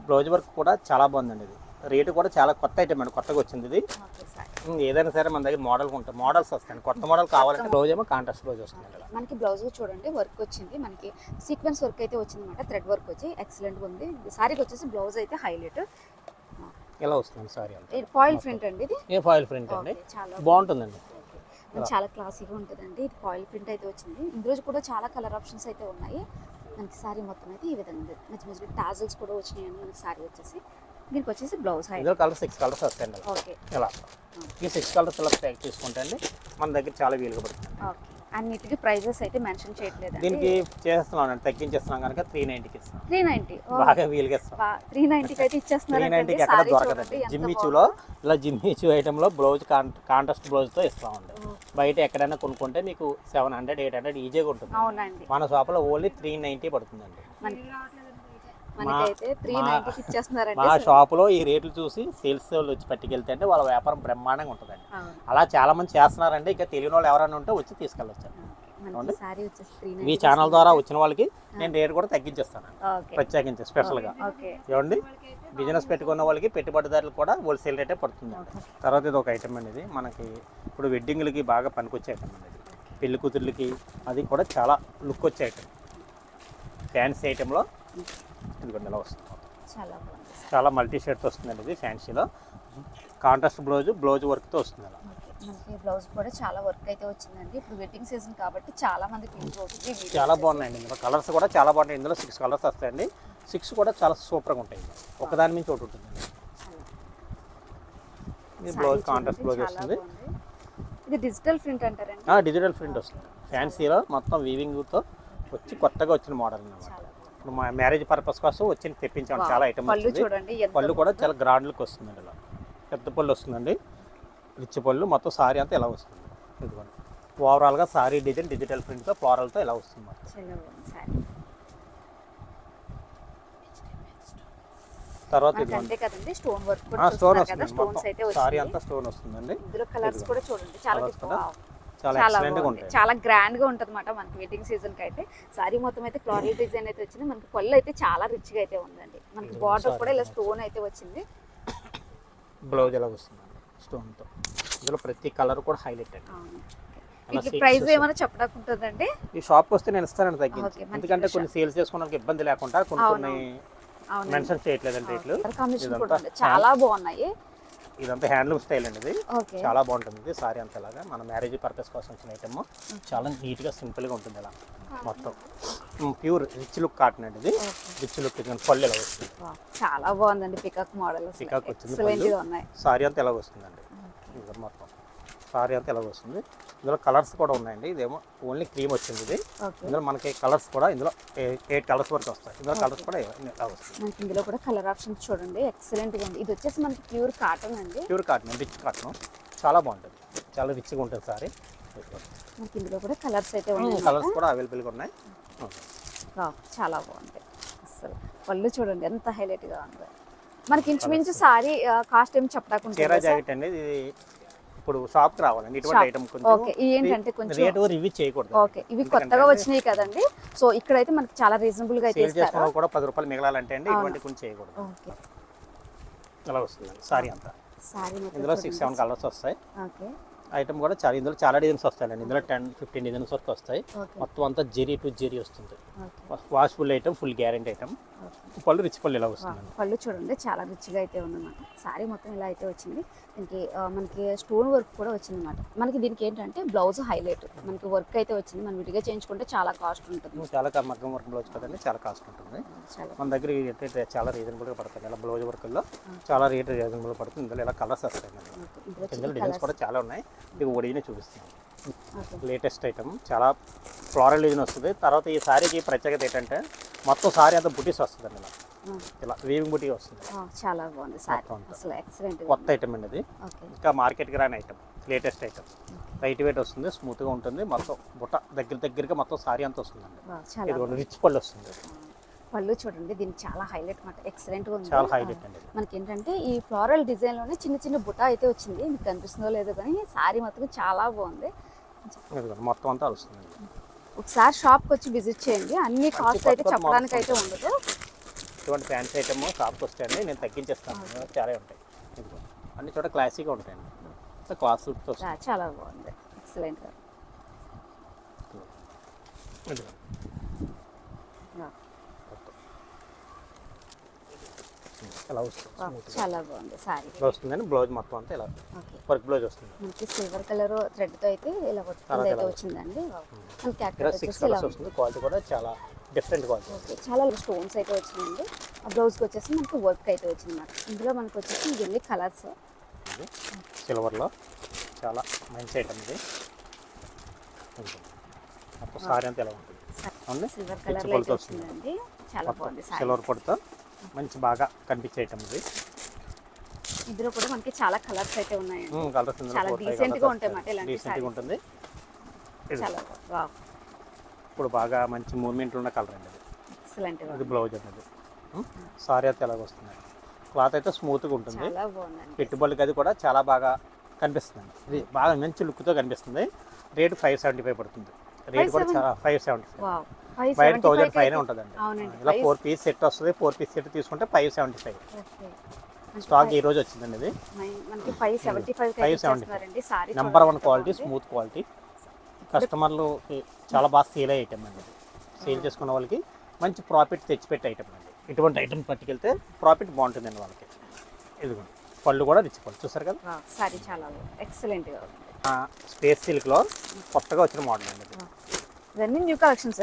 బ్లౌజ్ వర్క్ కూడా చాలా బాగుందండి. ఇది రేటు కూడా చాలా కొత్త ఐటమ్ అండి, కొత్తగా వచ్చింది ఇది. ఏదైనా సరే మన దగ్గర మోడల్స్ వస్తాయండి. కొత్త మోడల్ కావాలంటే బ్లౌజ్ ఏమో కాంట్రాస్ట్ బ్లౌజ్ వస్తుంది.
మనకి బ్లౌజ్ చూడండి వర్క్ వచ్చింది, మనకి సీక్వెన్స్ వర్క్ అయితే వచ్చింది అనమాట. థ్రెడ్ వర్క్ వచ్చి ఎక్సలెంట్గా ఉంది. సారీకి వచ్చేసి బ్లౌజ్ అయితే హైలైట్
ఇలా వస్తుంది. సారీ అంటే
ఫాయిల్ ప్రింట్ అండి. ఇది
ఏ ఫాయిల్ ప్రింట్ అండి,
చాలా
బాగుంటుందండి.
చాలా క్లాసీగా ఉంటుందండి. ఇది ఫాయిల్ ప్రింట్ అయితే వచ్చింది. ఇందులో కూడా చాలా కలర్ ఆప్షన్స్ అయితే ఉన్నాయి. మనకి సారీ మొత్తం అయితే ఈ విధంగా ఉంది. మంచి మంచి టాజల్స్ కూడా వచ్చినాయండి మనకి సారీ వచ్చేసి. దీనికి వచ్చేసి బ్లౌజ్
ఇందులో కలర్ 6 కలర్స్ వస్తాయండి.
ఓకే.
ఇలా ఈ 6 కలర్స్ ఇలా ప్యాక్ చేసుకుంటే అండి మన దగ్గర చాలా వీలుగా పడుతుంది.
ఓకే. అన్నిటికీ ప్రైజెస్ అయితే మెన్షన్ చేయట్లేదు.
దీనికి చేస్తున్నాం, తగ్గించేస్తున్నాం కనుక 390కి ఇస్తాం.
390
బాగా వీలుగా ఇస్తాం.
390కి అయితే ఇచ్చేస్తున్నారు.
390కి ఎక్కడ దొరకదండి. జిమ్మిచూలో ఇలా జిమ్మిచూ ఐటెంలో బ్లౌజ్ కాంట్రాస్ట్ బ్లౌజ్తో ఇస్తామండి. బయట ఎక్కడైనా కొనుక్కుంటే మీకు 700-800 ఈజీగా ఉంటుంది.
అవునండి.
మన షాప్లో ఓన్లీ 390 పడుతుందండి.
మనకైతే 390కి ఇచ్చేస్తున్నారండి.
మా షాపులో ఈ రేట్లు చూసి సేల్స్ వాళ్ళు వచ్చి పట్టుకెళ్తే అంటే వాళ్ళ వ్యాపారం బ్రహ్మాండంగా ఉంటుందండి. అలా చాలా మంది చేస్తున్నారండి. ఇక తెలియని వాళ్ళు ఎవరైనా ఉంటే వచ్చి తీసుకెళ్ళొచ్చు. మీ ఛానల్ ద్వారా వచ్చిన వాళ్ళకి నేను రేటు కూడా తగ్గించేస్తాను ప్రత్యేకించి స్పెషల్గా. ఏమండి బిజినెస్ పెట్టుకున్న వాళ్ళకి, పెట్టుబడిదారులకు కూడా హోల్సేల్ రేటే పడుతుంది. తర్వాత ఇది ఒక ఐటమ్ అండి. ఇది మనకి ఇప్పుడు వెడ్డింగ్లకి బాగా పనికొచ్చే ఐటమ్ అండి. పెళ్లి కూతుర్లకి అది కూడా చాలా లుక్ వచ్చే ఐటమ్. ఫ్యాన్సీ ఐటెంలో ఇదిగోండి ఇలా వస్తుంది. చాలా మల్టీ షేడ్స్ వస్తుందండి. ఇది ఫ్యాన్సీలో కాంట్రాస్ట్ బ్లౌజ్ వర్క్తో వస్తుంది. అలా
మనకి బ్లౌజ్ కూడా చాలా వర్క్ అయితే వచ్చిందండి. ఇప్పుడు వెడ్డింగ్ సీజన్ కాబట్టి చాలా మంది
చాలా బాగున్నాయండి. ఇందులో కలర్స్ కూడా చాలా బాగుంటాయి. ఇందులో 6 కలర్స్ వస్తాయండి. 6 కూడా చాలా సూపర్గా ఉంటాయి. ఒకదాని నుంచి ఒకటి ఉంటుందండి. ఇది బ్లౌజ్ కాంట్రాస్ట్ బ్లౌజ్ వస్తుంది.
ఇది డిజిటల్ ప్రింట్ అంటారండి.
డిజిటల్ ప్రింట్ వస్తుంది. ఫ్యాన్సీలో మొత్తం వీవింగ్తో వచ్చి కొత్తగా వచ్చిన మోడల్ అన్నమాట. ఇప్పుడు మా మ్యారేజ్ పర్పస్ కోసం వచ్చి తెప్పించాం. చాలా ఐటమ్
చూడండి.
పళ్ళు కూడా చాలా గ్రాండ్ లుక్ వస్తుందండి. ఇలా పెద్ద పళ్ళు వస్తుందండి. రిచ్ పళ్ళు. మొత్తం సారీ అంతా ఇలా వస్తుంది. ఇదిగోండి ఓవరాల్గా సారీ డిజైన్ డిజిటల్ ప్రింట్తో ఫ్లోరల్తో ఇలా వస్తుంది. తర్వాత
మనకి
ఇది
అంతే కదండి స్టోన్ వర్క్ కూడా
స్టోన్
చూస్తున్నారు కదా,
వస్తుంది,
స్టోన్స్ అయితే
మొత్తం సారీ
వచ్చింది.
అంతా స్టోన్ వస్తుందండి.
ఇందులో కలర్స్ కూడా చూడండి చాలా
Colours
different.
కూడా
Wow.
చాలా
చాలా
ఎక్సలెంట్ గా
బాగుంది,
ఉంటాయి.
చాలా గ్రాండ్ గా ఉంటుంది అనమాట మనకి వెడ్డింగ్ సీజన్ కి అయితే. సారీ మొత్తం అయితే ఫ్లోరల్ డిజైన్ అయితే వచ్చింది, మనకి పళ్ళు అయితే చాలా రిచ్ గా అయితే ఉందండి. మనకి బార్డర్ కూడా ఇలా స్టోన్ అయితే వచ్చింది.
బ్లౌజ్ ఎలా వస్తుందండి స్టోన్ తో. ఇందులో ప్రతి కలర్ కూడా హైలైట్ అండి. అలా
వీటి
six
ప్రైస్
వస్తుంది.
ఏమైనా చెప్పడానికి ఉంటుందండి?
ఈ షాప్ వస్తే నేను ఇస్తానండి తగ్గించి,
Okay, మంచి
ఎందుకంటే కొన్ని
విషయం.
సేల్స్ చేసుకోవడానికి ఇబ్బంది లేకుండా కొన్ని కొన్ని
అవును,
మెన్షన్ చేయట్లేదండి రేట్లు.
కాంబినేషన్ కూడా ఉంది, చాలా బాగున్నాయి.
ఇదంతా హ్యాండ్లూమ్ స్టైల్ అండి, ఇది
ఓకే,
చాలా బాగుంటుంది. ఇది సారీ అంతా ఇలాగా మన మ్యారేజ్ పర్పస్ కోసం వచ్చిన ఐటమ్, చాలా నీట్గా సింపుల్గా ఉంటుంది. ఇలా మొత్తం ప్యూర్ రిచ్ లుక్ కాటన్ అండి, ఇది రిచ్ లుక్. పళ్ళు ఎలా వస్తుంది,
Wow, చాలా బాగుందండి. పికాక్ మోడల్
పికాక్ వచ్చింది
ఎక్సలెంట్
పళ్ళు.
గా ఉన్నాయి.
సారీ అంతా ఎలా వస్తుందండి, ఇది మొత్తం సారీ అంతా ఎలా వస్తుంది. ఇందులో కలర్స్ కూడా ఉన్నాయండి. ఇదేమో ఓన్లీ క్రీమ్ వచ్చింది ఇది.
ఓకే,
ఇందులో మనకి కలర్స్ కూడా ఇందులో 8 కలర్స్ వరకు వస్తాయి. ఇందులో కలర్స్ కూడా ఎలా వస్తుంది.
మనకి ఇందులో కూడా కలర్ ఆప్షన్స్ చూడండి, ఎక్సలెంట్ గా ఉంది. ఇది వచ్చేసి మనకి ప్యూర్ కాటన్ అండి.
ప్యూర్ కాటన్, రిచ్ కాటన్, చాలా బాగుంటుంది, చాలా రిచ్గా ఉంటుంది సారీ.
మనకి ఇందులో కూడా కలర్స్ అయితే ఉన్నాయి.
కలర్స్ కూడా అవైలబుల్గా ఉన్నాయి.
Wow, చాలా బాగుంది. అసలు పళ్ళు చూడండి ఎంత హైలైట్ గా ఉంది. మనకి ఇంచుమించు సారీ కాస్ట్ ఏమి
చీరా
చెప్పడానికి
జాకెట్ అండి, ఇది ఇప్పుడు షాప్కి రావాలండి. ఇటువంటి ఐటమ్
ఓకే,
కొంచెం
ఏంటంటే కొంచెం
రేటు రివ్యూ చేయకూడదు.
ఓకే, ఇవి కొత్తగా వచ్చినాయి కదండి, సో ఇక్కడైతే మనకి చాలా రీజనబుల్ గా అయితే
సేల్
ఇస్తారు.
చేసుకున్న కూడా 10 రూపాయలు మిగలాలంటే అండి ఇటువంటి కొంచెం చేయకూడదు.
ఓకే,
అలా వస్తుందండి సారీ అంతా.
సారీ
ఇందులో 6-7 కలర్స్ వస్తాయి.
ఓకే,
ఐటమ్ కూడా చాలా, ఇందులో చాలా డిజైన్స్ వస్తాయండి. ఇందులో 10-15 డిజైన్స్ వరకు వస్తాయి.
ఓకే,
మొత్తం అంతా జెరీ టు జెరీ వస్తుంది.
ఓకే,
వాష్ఫుల్ ఐటమ్, ఫుల్ గ్యారెంటీ ఐటమ్. పళ్ళు రిచ్ పళ్ళు ఇలా వస్తుందండి.
పళ్ళు చూడండి చాలా రిచ్గా అయితే ఉందన్నమాట. సారీ మొత్తం ఇలా అయితే వచ్చింది. దీనికి మనకి స్టోన్ వర్క్ కూడా వచ్చిందన్నమాట. మనకి దీనికి ఏంటంటే బ్లౌజ్ హైలైట్ మనకి వర్క్ అయితే వచ్చింది. మనం విడిగా చేయించుకుంటే చాలా కాస్ట్ ఉంటుంది.
చాలా మగ్గం వర్క్ బ్లౌజ్ కదండి, చాలా కాస్ట్ ఉంటుంది.
చాలా
మన దగ్గర ఏంటంటే చాలా రీజనబుల్గా పడుతుంది. ఇలా బ్లౌజ్ వర్క్లో చాలా రేట్ రీజనబుల్ పడుతుంది. ఇందులో ఇలా కలర్స్ వస్తాయి. ఇందులో డిజైన్స్ కూడా చాలా ఉన్నాయి. ఇది ఒడిజినే చూపిస్తున్నాను. లేటెస్ట్ ఐటమ్, చాలా ఫ్లోరల్ డిజైన్ వస్తుంది. తర్వాత ఈ సారీకి ప్రత్యేకత ఏంటంటే మొత్తం సారీ అంతా బుటీస్ వస్తుందండి. ఇలా వీవింగ్ బుటీ వస్తుంది.
చాలా బాగుంది సారీ,
మొత్తం అంతా.
అసలు ఎక్సలెంట్.
కొత్త ఐటమ్ అండి ఇది,
ఓకే,
ఇంకా మార్కెట్కి రాని item, latest item. Light weight వస్తుంది, స్మూత్గా ఉంటుంది. మొత్తం బుట్ట దగ్గరగా మొత్తం సారీ అంతా వస్తుందండి.
చాలా
ఇది కూడా రిచ్ పళ్ళు వస్తుంది.
పళ్ళు చూడండి, దీనికి చాలా హైలైట్ మాట, ఎక్సలెంట్ గా ఉంది.
చాలా హైలైట్ అండి.
మనకి ఏంటంటే ఈ ఫ్లోరల్ డిజైన్ లోనే చిన్న చిన్న బుట్ట అయితే వచ్చింది. మీకు కనిపిస్తుందో లేదో కానీ సారీ మొత్తం చాలా బాగుంది.
ఇదిగోండి మొత్తం అంతా వస్తుందండి.
ఒకసారి షాప్కి వచ్చి విజిట్ చేయండి. అన్ని కాస్ట్ అయితే చెప్పడానికి అయితే ఉండదు.
ఇటువంటి ఫ్యాన్సీ ఐటమ్ షాప్కి వస్తాయండి, నేను తగ్గించేస్తాను. చాలా ఉంటాయి. ఇదిగో అన్ని చోట క్లాసీగా ఉంటాయండి, క్లాస్ లుక్తో వస్తుంది.
చాలా బాగుంది, ఎక్సలెంట్ గా.
ఇదిగో ఎలా వస్తుంది,
చాలా బాగుంది సారీ.
ఇలా వస్తుందండి. బ్లౌజ్ మొత్తం అంతా ఇలా
ఓకే,
వర్క్ బ్లౌజ్ వస్తుంది.
మనకి సిల్వర్ కలర్ థ్రెడ్ తో అయితే ఇలా వర్క్ అయితే వచ్చిందండి. మనకి
ఇక్కడ
యాక్టర్
6
వచ్చేసి ఇలా
కలర్స్ వస్తుంది. క్వాలిటీ కూడా చాలా డిఫరెంట్ క్వాలిటీ.
ఓకే, చాలా స్టోన్స్ అయితే వచ్చినాయండి. ఆ బ్లౌజ్కి వచ్చేసి మనకి వర్క్ అయితే వచ్చింది అన్నమాట. ఇందులో మనకి వచ్చేసి ఇవన్నీ కలర్స్.
సిల్వర్లో చాలా మంచి ఐటమ్ ఇది. మొత్తం సారీ అంతా ఎలా ఉంటుంది అవునండి.
సిల్వర్ కలర్
పొడితో
అయితే
వస్తుంది.
వచ్చిందండి, చాలా బాగుంది సారీ.
సిల్వర్ పొడితో మంచి బాగా కనిపించే ఐటమ్ ఇది.
ఇందులో కూడా మనకి చాలా కలర్స్ అయితే ఉన్నాయండి.
కలర్స్
చాలా డీసెంట్ గా ఉంటాయి అన్నమాట ఇలాంటి
డీసెంట్గా ఉంటుంది. ఇది
చాలా వావ్,
ఇప్పుడు బాగా మంచి మూవ్మెంట్ ఉన్న కలర్ అండి ఇది.
ఎక్సలెంట్ గా
ఇది బ్లౌజ్ అనేది. సారీ అయితే ఎలాగ వస్తుంది. క్లాత్ అయితే స్మూత్గా ఉంటుంది.
చాలా బాగుందండి.
పెట్టుబడులకి అది కూడా చాలా బాగా కనిపిస్తుంది. ఇది బాగా మంచి లుక్తో కనిపిస్తుంది. రేటు 575 పడుతుంది. రేట్ కూడా చాలా 575.
వావ్,
బయట 1005 ఉంటుందండి.
అవునండి.
ఇలా 4 పీస్ సెట్ వస్తుంది. 4 పీస్ సెట్ తీసుకుంటే 575.
ఓకే,
స్టాక్ ఈ రోజు వచ్చిందండి. ఇది
మనకి 575 ఇస్తున్నారండి sorry.
Number 1 quality, smooth quality. కస్టమర్లు చాలా బాగా సేల్ అయ్యే ఐటమ్ అండి. సేల్ చేసుకున్న వాళ్ళకి మంచి ప్రాఫిట్ తెచ్చిపెట్టే ఐటమ్ అండి. ఇటువంటి ఐటమ్ పట్టుకెళ్తే ప్రాఫిట్ బాగుంటుందండి వాళ్ళకి. ఇదిగోండి పళ్ళు కూడా రిచ్ పళ్ళు చూసారు కదా.
సారీ చాలా ఎక్సలెంట్ గా ఉంది.
స్పేస్ సిల్క్లో కొత్తగా వచ్చిన మోడల్ అండి ఇది.
ఇవన్నీ న్యూ కలెక్షన్స్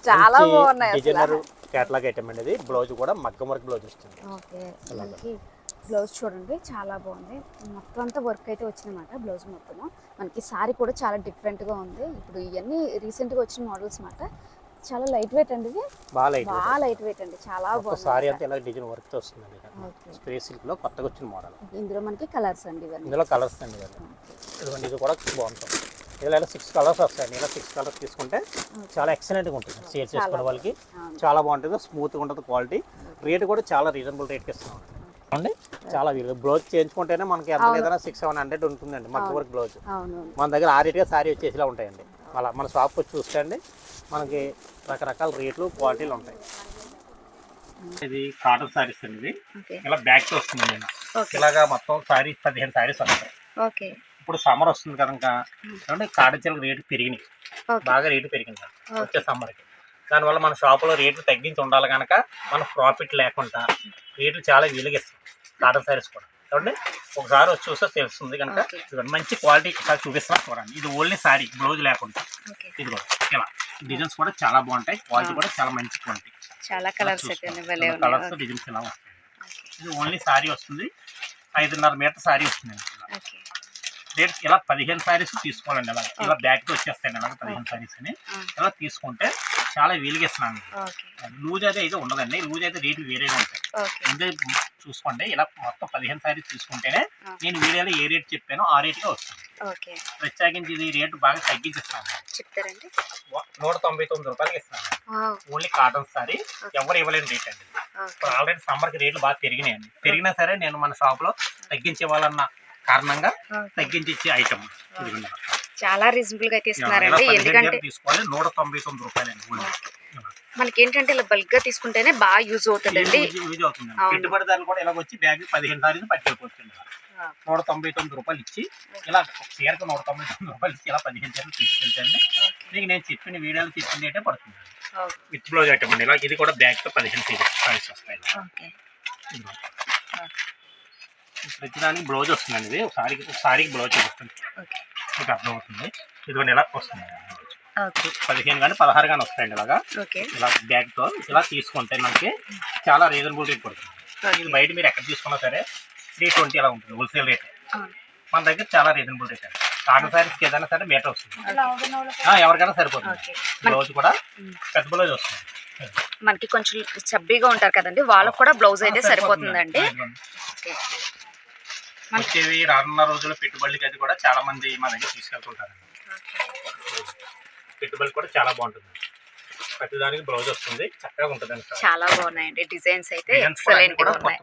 చాలా బాగున్నాయి.
డిజైనర్ క్యాటలాగ్ ఐటమ్ అండి ఇది. బ్లౌజ్ కూడా మగ్గం వర్క్ బ్లౌజ్ వస్తుంది.
ఓకే, మనకి బ్లౌజ్ చూడండి చాలా బాగుంది. మొత్తం అంతా వర్క్ అయితే వచ్చిందన్నమాట బ్లౌజ్ మొత్తము. మనకి సారీ కూడా చాలా డిఫరెంట్గా ఉంది. ఇప్పుడు ఇవన్నీ రీసెంట్గా వచ్చిన మోడల్స్ అన్నమాట. చాలా లైట్ వెయిట్ అండి ఇది, బాగా లైట్ వెయిట్ అండి, చాలా బాగుంది.
సారీ అంతా ఇలా డిజైన్ వర్క్ తో వస్తుందండి. స్పేస్ సిల్క్ లో కొత్తగా వచ్చిన మోడల్.
ఇందులో మనకి కలర్స్ అండి ఇవన్నీ.
ఇందులో కలర్స్ అండి ఇవన్నీ. ఇది కూడా బాగుంటుంది. ఇలా 6 కలర్స్ వస్తాయండి. ఇలా 6 కలర్స్ తీసుకుంటే చాలా ఎక్సలెంట్గా ఉంటుంది. షేర్ చేసుకునే వాళ్ళకి చాలా బాగుంటుంది, స్మూత్గా ఉంటుంది క్వాలిటీ. రేట్ కూడా చాలా రీజనబుల్ రేట్కి ఇస్తాం అండి. చాలా వీలు బ్లౌజ్ చేయించుకుంటేనే మనకి ఎంత లేదన్నా 600-700 ఉంటుందండి మగ్గ వర్క్ బ్లౌజ్. మన దగ్గర ఆ రేట్గా శారీ వచ్చేసిలా ఉంటాయండి. అలా మన షాప్కి వచ్చి చూస్తే అండి మనకి రకరకాల రేట్లు క్వాలిటీలు ఉంటాయి. ఇది కాటన్ శారీస్ అండి. ఇది ఇలా బ్యాగ్తో వస్తుందండి. ఇలాగా మొత్తం శారీ 15 శారీస్ వస్తాయి. ఇప్పుడు సమ్మర్ వస్తుంది కనుక కాటన్ చీరల రేటు పెరిగినాయి, బాగా రేటు పెరిగింది వచ్చే సమ్మర్కి. దానివల్ల మన షాపులో రేట్లు తగ్గించి ఉండాలి కనుక మన ప్రాఫిట్ లేకుండా రేట్లు చాలా విలుగిస్తాం కాటన్ శారీస్ కూడా. చూడండి ఒకసారి వచ్చి చూస్తే తెలుస్తుంది కనుక. మంచి క్వాలిటీ ఒకసారి చూపిస్తున్నా చూడండి. ఇది ఓన్లీ శారీ బ్లౌజ్ లేకుండా. ఇది కూడా ఇలా డిజైన్స్ కూడా చాలా బాగుంటాయి, క్వాలిటీ కూడా చాలా మంచి క్వాలిటీ.
చాలా కలర్స్
కలర్స్ డిజైన్స్ ఇలా వస్తాయి. ఇది ఓన్లీ శారీ వస్తుంది, 5.5 మీటర్ శారీ వస్తుంది. రేట్ ఇలా 15 శారీస్ తీసుకోవాలండి. ఇలా బ్యాగ్తో వచ్చేస్తాయండి. అలాగే 15 శారీస్ అని ఇలా తీసుకుంటే చాలా వీలుగా ఇస్తున్నాను. లూజ్ అయితే ఉండదండి, లూజ్ అయితే రేట్లు వేరేగా ఉంటాయి. ముందే చూసుకోండి. ఇలా మొత్తం 15 శారీస్ తీసుకుంటేనే నేను వీడియోలో ఏ రేట్ చెప్పానో ఆ రేట్గా వస్తుంది. ప్రత్యేకించి ఇది రేటు బాగా తగ్గించిస్తాను. 199 రూపాయలకి ఇస్తున్నాను. ఓన్లీ కాటన్ శారీ, ఎవరు ఇవ్వలేని రేట్ అండి. ఇప్పుడు ఆల్రెడీ సమ్మర్కి రేట్లు బాగా పెరిగినాయండి. పెరిగినా సరే నేను మన షాప్లో తగ్గించే వాళ్ళన్న కారణంగా తగ్గించి ఇచ్చే ఐటమ్.
చాలా రీజనబుల్ గా అయితే ఇస్తున్నారండి. ఎందుకంటే
తీసుకోవాలి 199 రూపాయలండి.
మనకి ఏంటంటే ఇలా బల్క్ గా తీసుకుంటేనే బాగా యూజ్ అవుతుందండి.
యూజ్ అవుతుంది. పెట్టుబడిదారులు కూడా ఇలా వచ్చి బ్యాగ్ 15 సారీస్ పట్టుకెళ్ళిపోతుంది. 199 రూపాయలు ఇచ్చి ఇలా చీరకు 199 రూపాయలు ఇచ్చి ఇలా 15 చీరలు తీసుకెళ్తాండి. మీకు నేను చెప్పిన వీడియోలు చెప్పిన రేటే పడుతుంది. విత్ బ్లౌజ్ ఐటమ్ అండి. ఇలా ఇది కూడా బ్యాగ్ తో 15 సారీస్ వస్తాయి. ప్రతిదానికి బ్లౌజ్ వస్తుందండి. ఇది సారీకి బ్లౌజ్ చూపిస్తుంది, మీకు అర్థమవుతుంది. ఇదిగోండి ఇలా వస్తుంది. 15 కానీ 16 కానీ వస్తాయండి. ఇలాగా ఇలా బ్యాగ్తో ఇలా తీసుకుంటే మనకి చాలా రీజనబుల్ రేట్ పడుతుంది. ఇది బయట మీరు ఎక్కడ తీసుకున్నా సరే 320 ఇలా ఉంటుంది హోల్సేల్ రేట్. మన దగ్గర చాలా రీజనబుల్ రేట్ అండి. కాటన్ శారీస్కి ఏదైనా సరే మీటర్ వస్తుంది, ఎవరికైనా సరిపోతుంది. బ్లౌజ్ కూడా పెద్ద బ్లౌజ్ వస్తుంది.
మనకి కొంచెం చబ్బీగా ఉంటారు కదండి, వాళ్ళకు కూడా బ్లౌజ్ అయితే సరిపోతుందండి.
వచ్చేవి రానున్న రోజుల్లో పెట్టుబడులకి అది కూడా చాలా మంది మా దగ్గర తీసుకెళ్తుంటారు. పెట్టుబడి కూడా చాలా బాగుంటుంది. ప్రతిదానికి బ్లౌజ్ వస్తుంది, చక్కగా ఉంటుంది.
చాలా బాగున్నాయండి డిజైన్స్ అయితే.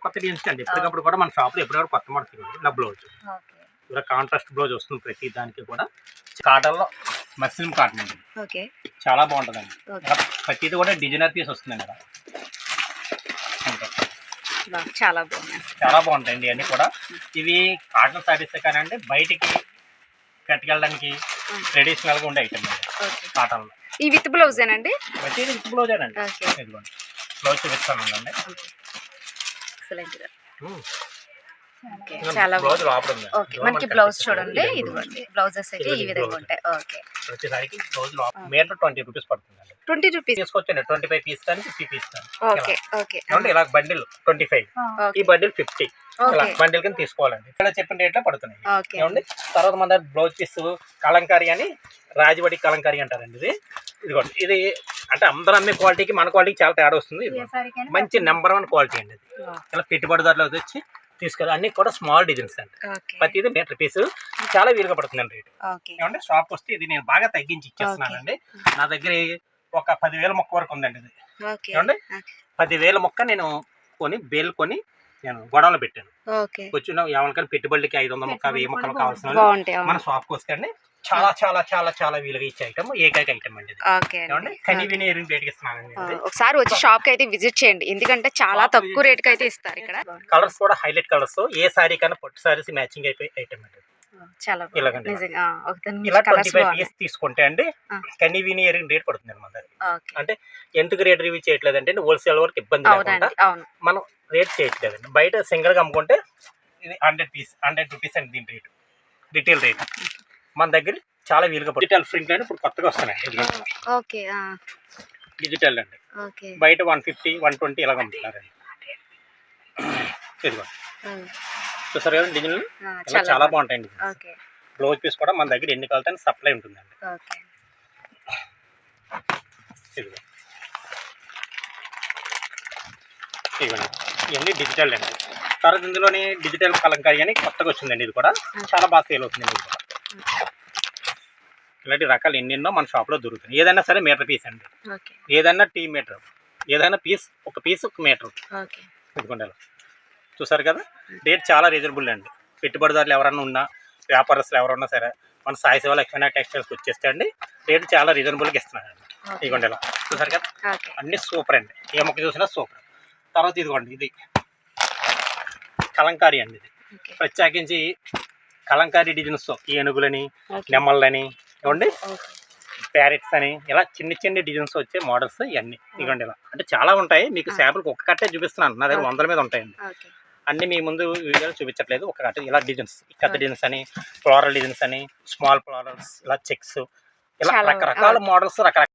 కొత్త డిజైన్స్ అండి. ఎప్పటికప్పుడు కూడా మన షాప్లో ఎప్పటికప్పుడు కొత్త మోడల్ ఇలా బ్లౌజ్ ఇలా కాంట్రాస్ట్ బ్లౌజ్ వస్తుంది. ప్రతి దానికి కూడా కాటన్లో మస్లిన్ కాటన్ అండి. చాలా బాగుంటుందండి. ప్రతిది కూడా డిజైనర్ పీస్ వస్తుందండి.
చాలా బాగున్నాయి,
చాలా బాగుంటాయండి అన్ని కూడా. ఇవి కాటన్ శారీస్ కానండి, బయటికి కట్టుకెళ్ళడానికి ట్రెడిషనల్ గా ఉండే ఐటమ్ అండి కాటన్ లో.
ఈ విత్ బ్లౌజ్ ఏనండి?
ప్రతిది విత్ బ్లౌజ్ ఏనండి. బ్లౌజ్ చూపిస్తానండి.
చాలా
బ్లౌజ్ లోపల ఉంది.
మనకి బ్లౌజ్ చూడండి, ఇదిగోండి బ్లౌజెస్ అయితే ఈ విధంగా ఉంటాయి.
ప్రతి సారికి బ్లౌజ్ లోపల మీటర్ 20 రూపీస్ పడుతుంది.
20 రూపీస్
తీసుకొచ్చండి. 25 పీస్ కానీ 50 పీస్ కానీ ఇలా బండిల్ 25, ఈ బండిల్ 50 ఇలా బండిల్ కింద తీసుకోవాలండి. ఇక్కడ చెప్పిన రేట్లో పడుతున్నాయి. ఏమండి తర్వాత మన దగ్గర బ్లౌజ్ పీస్ కలంకారీ అని, రాజవాడి కలంకారీ అంటారండి. ఇదిగోండి ఇది అంటే అందరూ అమ్మే క్వాలిటీకి మన క్వాలిటీకి చాలా తేడా వస్తుంది. మంచి నెంబర్ 1 క్వాలిటీ అండి. ఇది ఇలా పెట్టుబడిదారులు వచ్చి తీసుకెళ్ళి అన్ని కూడా స్మాల్ డిజైన్స్ అండి. ప్రతిది మీటర్ పీస్ చాలా వీలుగా పడుతుందండి రేటు. ఏమంటే షాప్ వస్తే ఇది నేను బాగా తగ్గించి ఇచ్చేస్తున్నానండి. నా దగ్గర ఒక 10,000 మొక్క వరకు ఉందండి. ఇది ఏమంటే 10,000 మొక్క నేను బేల్ కొని నేను గొడవలో పెట్టాను. వచ్చిన ఎవరికైనా పెట్టుబడికి 500 మొక్క 1000 మొక్కలు కావాల్సిన మన షాప్కి వస్తే అండి చాలా చాలా చాలా చాలా వీలుగా ఇచ్చే ఐటమ్, ఏకైక ఐటమ్ అండి. కనివిని రేట్కి ఇస్తున్నానండి.
ఒకసారి వచ్చి షాప్ కి అయితే విజిట్ చేయండి, ఎందుకంటే చాలా తక్కువ రేట్ కి అయితే ఇస్తారు ఇక్కడ.
కలర్స్ కూడా హైలైట్ కలర్స్, ఏ సారీ కన్నా పట్టు సారీస్ మ్యాచింగ్ అయిపోయి ఐటమ్ అండి. ఇలా 25 పీస్ తీసుకుంటే అండి కనివిని రేట్ పడుతుంది మన దగ్గర. అంటే ఎందుకు రేట్ రివ్యూ చేయట్లేదు అంటే హోల్సేల్ వరకు ఇబ్బంది లేకుండా మనం రేట్ చేయట్లేదండి. బయట సింగిల్ గా అమ్ముకుంటే ఇది 100 రూపీస్ అండి దీని రేటు, రిటైల్ రేట్. మన దగ్గర చాలా వీలుగా డిజిటల్ ప్రింట్ అని ఇప్పుడు కొత్తగా వస్తున్నాయి. డిజిటల్ అండి. బయట 150, 120 ఇలాగ అమ్ముతున్నారండి. చూసారు కదా డిజైన్లు చాలా బాగుంటాయండి. బ్లౌజ్ పీస్ కూడా మన దగ్గర ఎన్ని కావాలంటే సప్లై ఉంటుందండి. ఇవన్నీ డిజిటల్ అండి. తర్వాత ఇందులోని డిజిటల్ కలంకారీ అని కొత్తగా వచ్చిందండి. ఇది కూడా చాలా బాగా సేల్ అవుతుంది. ఇది కూడా ఇలాంటి రకాలు ఎన్నెన్నో మన షాప్లో దొరుకుతాయి. ఏదైనా సరే మీటర్ పీస్ అండి,
ఓకే
ఏదైనా టీ మీటర్, ఏదైనా ఒక పీస్ ఒక మీటర్.
ఓకే
ఇదిగోండి అలా చూసారు కదా. రేట్ చాలా రీజనబుల్ అండి. పెట్టుబడిదారులు ఎవరన్నా ఉన్నా, వ్యాపారస్తులు ఎవరన్నా సరే మన సాయి శివ లక్ష్మీ టెక్స్టైల్స్కి వచ్చేస్తే అండి రేట్ చాలా రీజనబుల్గా ఇస్తున్నారండి. ఇదిగోండి ఇలా చూసారు కదా,
ఓకే
అన్నీ సూపర్ అండి. ఏ మొక్క చూసినా సూపర్. తర్వాత ఇదిగోండి ఇది కలంకారీ అండి. ఇది
ఓకే
ప్రత్యేకించి కలంకారీ డిజైన్స్, ఏనుగులని,
ఓకే
నెమ్మళ్ళని, ఇవ్వండి
ఓకే
ప్యారెట్స్ అని, ఇలా చిన్న చిన్న డిజైన్స్ వచ్చే మోడల్స్ ఇవన్నీ. ఇవ్వండి ఇలా అంటే చాలా ఉంటాయి. మీకు శాంపుల్కి ఒక్క కట్టే చూపిస్తున్నాను, నా దగ్గర 100 మీద ఉంటాయండి.
ఓకే
అన్నీ మీ ముందు వీడియోలో చూపించట్లేదు. ఒక కట్ట ఇలా డిజైన్స్, పెద్ద డిజైన్స్ అని, ఫ్లోరల్ డిజైన్స్ అని, స్మాల్ ఫ్లోరల్స్, ఇలా చెక్స్, ఇలా
చాలా
రకరకాల మోడల్స్, రకరకాల